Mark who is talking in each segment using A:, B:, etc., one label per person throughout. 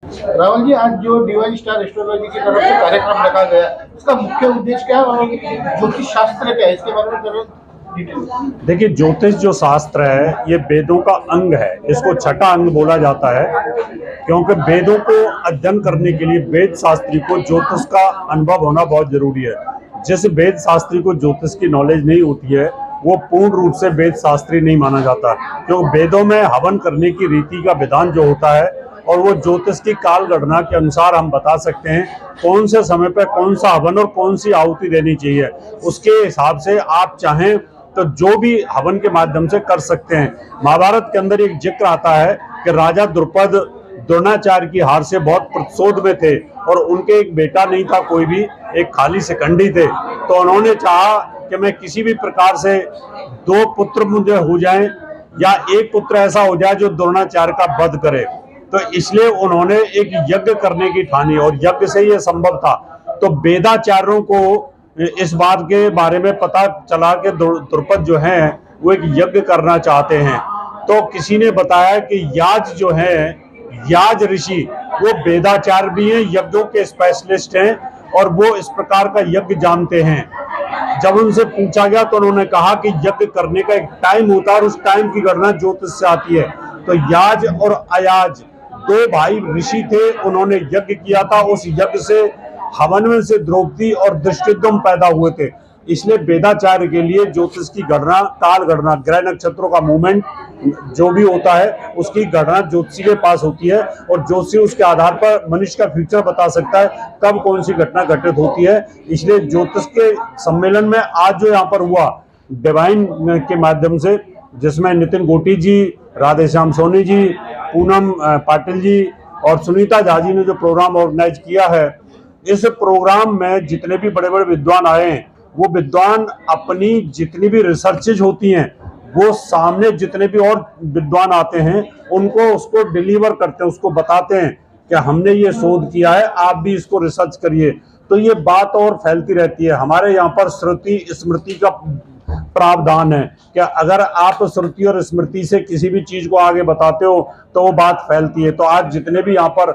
A: राहुल जी, आज जो divine star astrology की तरफ से कार्यक्रम रखा गया, उसका मुख्य उद्देश्य क्या है और ज्योतिष शास्त्र क्या है, इसके बारे में जरूर डिटेल।
B: देखिए, ज्योतिष जो शास्त्र है ये वेदों का अंग है। इसको छठा अंग बोला जाता है क्योंकि वेदों को अध्ययन करने के लिए वेद शास्त्री को ज्योतिष का अनुभव होना बहुत जरूरी है। जिस वेद शास्त्री को ज्योतिष की नॉलेज नहीं होती है वो पूर्ण रूप से वेद शास्त्री नहीं माना जाता, क्योंकि वेदों में हवन करने की रीति का विधान जो होता है और वो ज्योतिष की काल गणना के अनुसार हम बता सकते हैं कौन से समय पर कौन सा हवन और कौन सी आहुति देनी चाहिए। उसके हिसाब से आप चाहें तो जो भी हवन के माध्यम से कर सकते हैं। महाभारत के अंदर एक जिक्र आता है कि राजा द्रुपद द्रोणाचार्य की हार से बहुत प्रतिशोध में थे और उनके एक बेटा नहीं था, कोई भी एक खाली शिखंडी थे। तो उन्होंने चाहा कि मैं किसी भी प्रकार से दो पुत्र मुझे हो जाएं या एक पुत्र ऐसा हो जाए जो द्रोणाचार्य का वध करे। तो इसलिए उन्होंने एक यज्ञ करने की ठानी और यज्ञ से यह संभव था। तो वेदाचार्यों को इस बात के बारे में पता चला कि द्रुपद जो है वो एक यज्ञ करना चाहते हैं। तो किसी ने बताया कि याज जो है, याज ऋषि वो वेदाचार्य भी हैं, यज्ञों के स्पेशलिस्ट हैं और वो इस प्रकार का यज्ञ जानते हैं। जब उनसे पूछा गया तो उन्होंने कहा कि यज्ञ करने का एक टाइम होता है और उस टाइम की गणना ज्योतिष से आती है। तो याज और अयाज दो भाई ऋषि थे, उन्होंने यज्ञ किया था। उस यज्ञ से हवन में से द्रौपदी और दृष्टिद्युम्न पैदा हुए थे। इसलिए वेदाचार्य के लिए ज्योतिष की गणना, काल गणना, ग्रह नक्षत्रों का मूवमेंट जो भी होता है उसकी गणना ज्योतिषी के पास होती है और ज्योतिषी उसके आधार पर मनुष्य का फ्यूचर बता सकता है कब कौन सी घटना घटित होती है। इसलिए ज्योतिष के सम्मेलन में आज जो यहाँ पर हुआ डिवाइन के माध्यम से, जिसमें नितिन गोटी जी, राधेश्याम सोनी जी, पूनम पाटिल जी और सुनीता झा जी ने जो प्रोग्राम ऑर्गेनाइज किया है, इस प्रोग्राम में जितने भी बड़े बड़े विद्वान आए हैं वो विद्वान अपनी जितनी भी रिसर्चेज होती हैं वो सामने जितने भी और विद्वान आते हैं उनको उसको डिलीवर करते हैं, उसको बताते हैं कि हमने ये शोध किया है, आप भी इसको रिसर्च करिए। तो ये बात और फैलती रहती है। हमारे यहाँ पर श्रुति स्मृति का प्रावधान है कि अगर आप श्रुति और स्मृति से किसी भी चीज को आगे बताते हो तो वो बात फैलती है। तो आज जितने भी यहाँ पर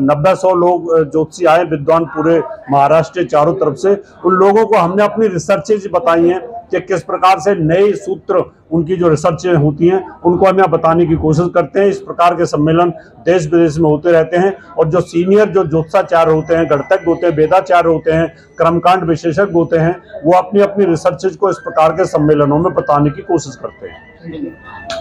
B: 90-100 लोग ज्योतिषी आए, विद्वान पूरे महाराष्ट्र के चारों तरफ से, उन लोगों को हमने अपनी रिसर्चेज बताई हैं कि किस प्रकार से नए सूत्र, उनकी जो रिसर्च होती हैं उनको हम यहाँ बताने की कोशिश करते हैं। इस प्रकार के सम्मेलन देश विदेश में होते रहते हैं और जो सीनियर जो ज्योतिषाचार्य होते हैं, गणतज्ञ होते हैं, वेदाचार्य होते हैं, कर्मकांड विशेषज्ञ होते हैं, वो अपनी अपनी रिसर्चेज को इस प्रकार के सम्मेलनों में बताने की कोशिश करते हैं।